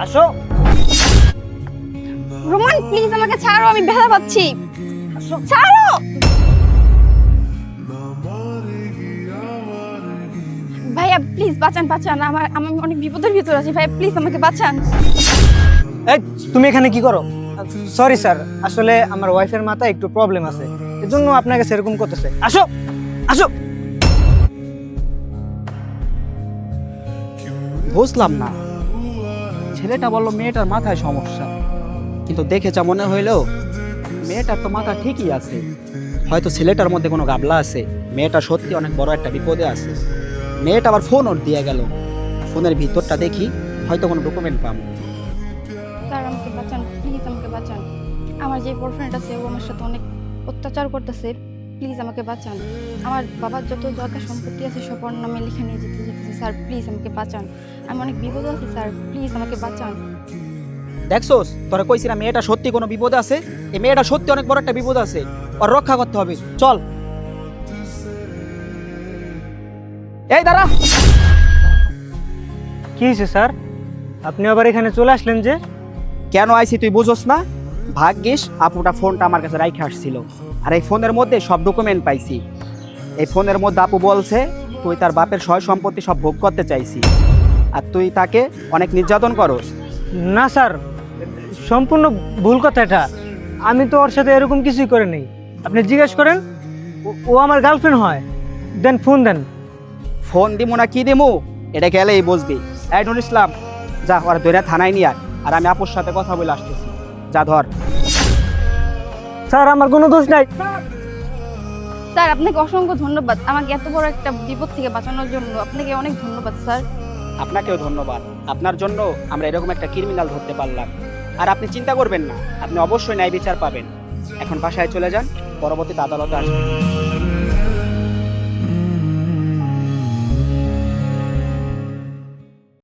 আসো। Roman please আমাকে ছাড়ো, আমি ব্যথা পাচ্ছি। আসো। ছাড়ো। ভাইয়া প্লিজ বাঁচান বাঁচান, আমি অনেক বিপদের ভিতর আছি, ভাইয়া প্লিজ আমাকে বাঁচান। এই তুমি এখানে কি করো? সরি স্যার, আসলে আমার ওয়াইফের মাথায় একটু প্রবলেম আছে, এজন্য আপনাকে সেরকম করতেছে। আসো আসো। বুঝলাম না, ছেলেটা বললো মেয়েটার মাথায় সমস্যা, কিন্তু দেখে যা মনে হইলো মেয়েটার তো মাথা ঠিকই আছে। হয়তো ছেলেটার মধ্যে কোনো গাবলা আছে, মেয়েটা সত্যি অনেক বড় একটা বিপদে আছে। মেয়েটা আবার ফোন ওর দিয়ে গেল, ফোনের ভিতরটা দেখি হয়তো কোনো ডকুমেন্ট পাবো। স্যার আমাকে বাঁচান প্লিজ, আমাকে বাঁচান। আমার যে বয়ফ্রেন্ড আছে ও আমার সাথে অনেক অত্যাচার করতেছে, প্লিজ আমাকে বাঁচান। আমার বাবার যত জায়গা সম্পত্তি আছে সব ওর নামে লিখে নিয়ে যেতেছে স্যার, প্লিজ আমাকে বাঁচান। আমি অনেক বিপদে আছি স্যার, প্লিজ আমাকে বাঁচান। দেখছোস, তোরা কইছিলাম মেয়েটা সত্যি কোনো বিপদে আছে। এই মেয়েটা সত্যি অনেক বড় একটা বিপদ আছে, ওর রক্ষা করতে হবে। চল। এই দাঁড়া। কি হয়েছে স্যার, আপনি আবার এখানে চলে আসলেন যে? কেন আইছি তুই বুঝোস না? ভাগ্যিস আপুটা ফোনটা আমার কাছে রাইখে আসছিল, আর এই ফোনের মধ্যে সব ডকুমেন্ট পাইছি। এই ফোনের মধ্যে আপু বলছে তুই তার বাপের সয় সম্পত্তি সব ভোগ করতে চাইছি, আর তুই তাকে অনেক নির্যাতন করস। না স্যার, সম্পূর্ণ ভুল কথা এটা। আমি তো ওর সাথে এরকম কিছুই করে নেই। আপনি জিজ্ঞেস করেন, ও আমার গার্লফ্রেন্ড হয়। দেন ফোন দেন। ফোন দিমু না কি দিমু এটা গেলেই বুঝবি। এই নুর ইসলাম, যা ওরা ধরে থানায় নিয়ে আয়, আর আমি আপুর সাথে কথা বলে আসতেছি। যা ধর। স্যার আমার কোনো দোষ নাই। স্যার আপনাকে অসংখ্য ধন্যবাদ, আমাকে এত বড় একটা বিপদ থেকে বাঁচানোর জন্য আপনাকে অনেক ধন্যবাদ স্যার। আপনাকেও ধন্যবাদ, আপনার জন্য আমরা এরকম একটা ক্রিমিনাল ধরতে পারলাম। আর আপনি চিন্তা করবেন না, আপনি অবশ্যই ন্যায় বিচার পাবেন। এখন বাসায় চলে যান, পরবর্তীতে আদালতে আসবেন।